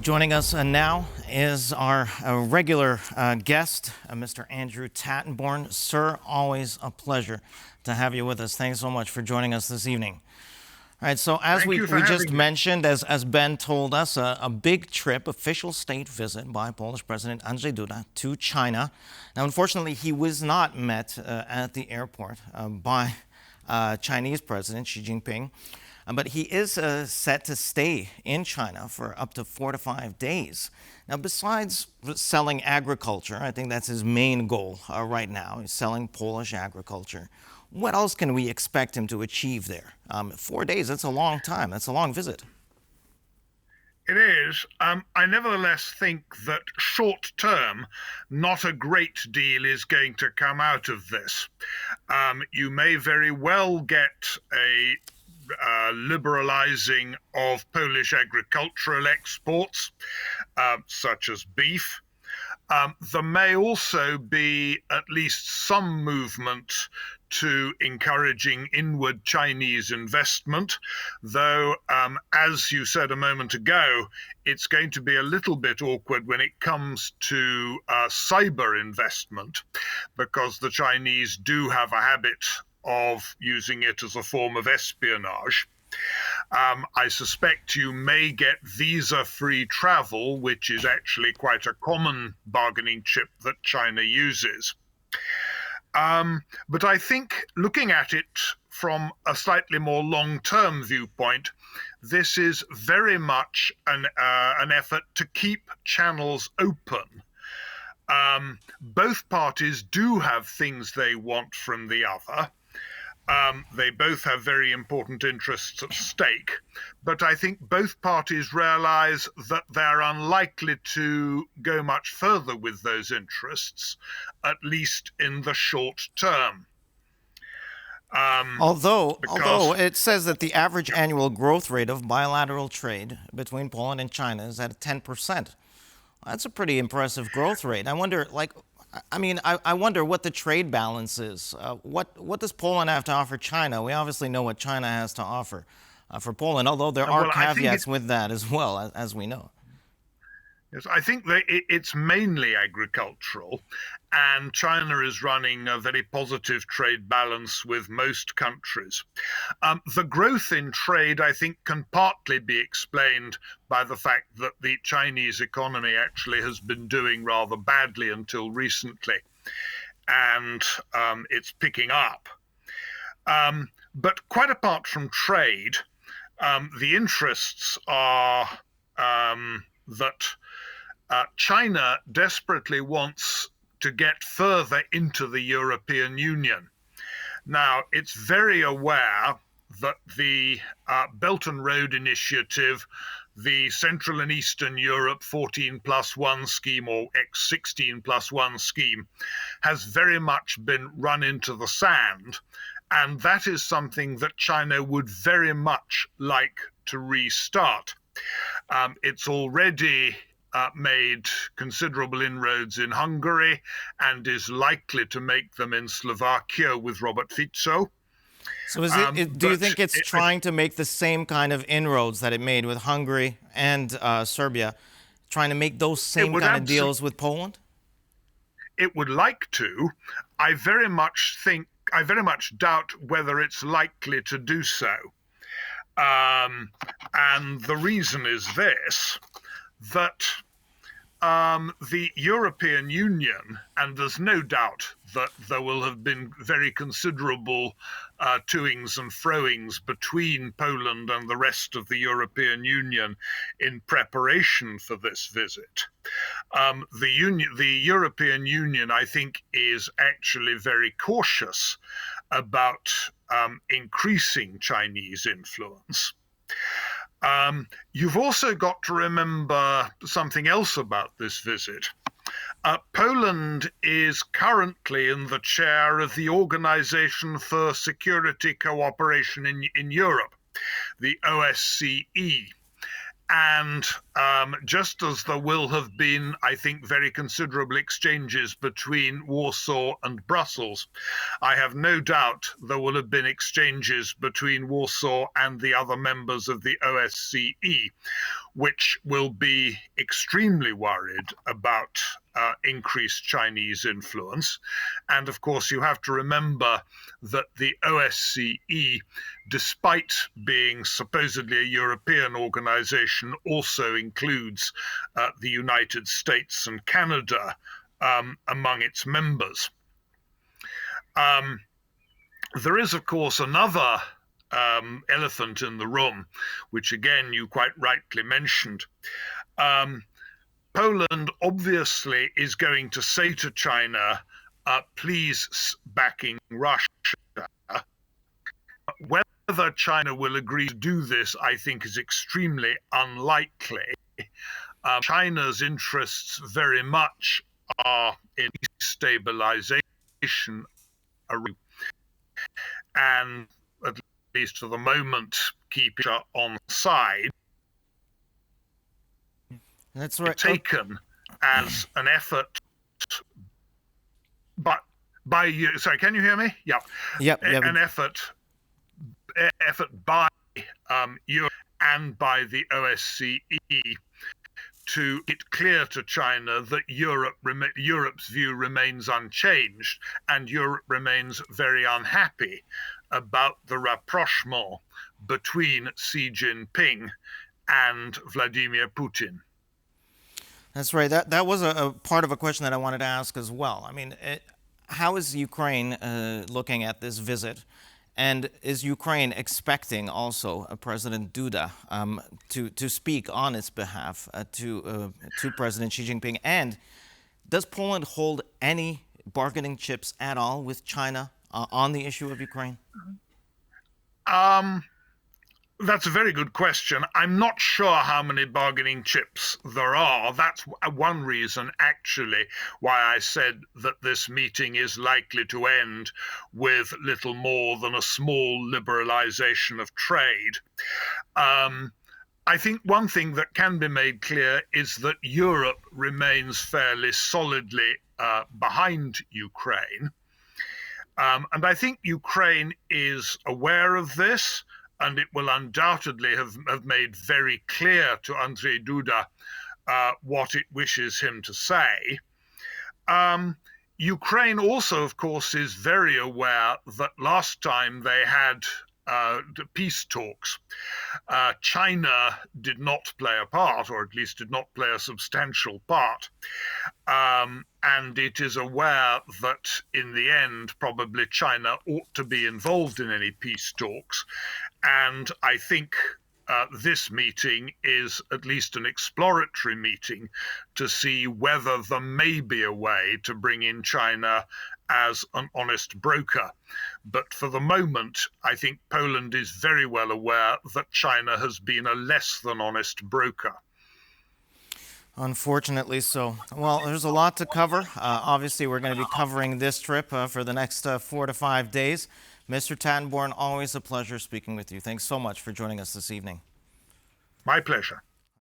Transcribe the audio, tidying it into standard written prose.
Joining us now is our regular guest, Mr. Andrew Tettenborn. Sir, always a pleasure to have you with us. Thanks so much for joining us this evening. All right, so as we just mentioned, as Ben told us, a big trip, official state visit by Polish President Andrzej Duda to China. Now, unfortunately, he was not met at the airport by Chinese President Xi Jinping. But he is set to stay in China for up to 4 to 5 days. Now, besides selling agriculture, I think that's his main goal right now, is selling Polish agriculture. What else can we expect him to achieve there? 4 days, that's a long time. That's a long visit. It is. I nevertheless think that short term, not a great deal is going to come out of this. You may very well get a liberalizing of Polish agricultural exports, such as beef. There may also be at least some movement to encouraging inward Chinese investment, though, as you said a moment ago, it's going to be a little bit awkward when it comes to cyber investment, because the Chinese do have a habit of using it as a form of espionage. I suspect you may get visa-free travel, which is actually quite a common bargaining chip that China uses. But I think looking at it from a slightly more long-term viewpoint, this is very much an effort to keep channels open. Both parties do have things they want from the other. They both have very important interests at stake, but I think both parties realize that they're unlikely to go much further with those interests, at least in the short term. Although it says that the average annual growth rate of bilateral trade between Poland and China is at 10%. That's a pretty impressive growth rate. I wonder, I wonder what the trade balance is. What does Poland have to offer China? We obviously know what China has to offer for Poland, although there are caveats with that as well, as we know. Yes, I think that it's mainly agricultural, and China is running a very positive trade balance with most countries. The growth in trade, I think, can partly be explained by the fact that the Chinese economy actually has been doing rather badly until recently, and it's picking up. But quite apart from trade, the interests are that China desperately wants to get further into the European Union. Now, it's very aware that the Belt and Road Initiative, the Central and Eastern Europe 14+1 scheme, or X16+1 scheme, has very much been run into the sand. And that is something that China would very much like to restart. It's already made considerable inroads in Hungary and is likely to make them in Slovakia with Robert Fico. So do you think it's trying to make the same kind of inroads that it made with Hungary and Serbia, trying to make those same kind of deals with Poland? It would like to. I very much doubt whether it's likely to do so. And the reason is this, that the European Union, and there's no doubt that there will have been very considerable toings and froings between Poland and the rest of the European Union in preparation for this visit. The European Union, I think, is actually very cautious about increasing Chinese influence. You've also got to remember something else about this visit. Poland is currently in the chair of the Organization for Security Cooperation in Europe, the OSCE. And just as there will have been, I think, very considerable exchanges between Warsaw and Brussels, I have no doubt there will have been exchanges between Warsaw and the other members of the OSCE, which will be extremely worried about increased Chinese influence. And of course, you have to remember that the OSCE, despite being supposedly a European organization, also includes the United States and Canada among its members. There is, of course, another elephant in the room, which again you quite rightly mentioned. Poland obviously is going to say to China, please backing Russia. Whether China will agree to do this, I think, is extremely unlikely. China's interests very much are in stabilization and, at least for the moment, keep it on side. That's right. Taken as an effort, but by you. Sorry, can you hear me? Yeah. Yep. An effort by Europe and by the OSCE to make it clear to China that Europe's view remains unchanged, and Europe remains very unhappy about the rapprochement between Xi Jinping and Vladimir Putin. That's right. That was a part of a question that I wanted to ask as well. I mean, how is Ukraine looking at this visit? And is Ukraine expecting also President Duda to speak on its behalf to President Xi Jinping? And does Poland hold any bargaining chips at all with China on the issue of Ukraine? That's a very good question. I'm not sure how many bargaining chips there are. That's one reason, actually, why I said that this meeting is likely to end with little more than a small liberalization of trade. I think one thing that can be made clear is that Europe remains fairly solidly behind Ukraine. And I think Ukraine is aware of this, and it will undoubtedly have made very clear to Andrzej Duda what it wishes him to say. Ukraine also, of course, is very aware that last time they had peace talks, China did not play a part, or at least did not play a substantial part. And it is aware that in the end, probably China ought to be involved in any peace talks. And I think this meeting is at least an exploratory meeting to see whether there may be a way to bring in China as an honest broker. But for the moment, I think Poland is very well aware that China has been a less than honest broker. Unfortunately so. Well, there's a lot to cover. Obviously, we're going to be covering this trip for the next 4 to 5 days. Mr. Tettenborn, always a pleasure speaking with you. Thanks so much for joining us this evening. My pleasure.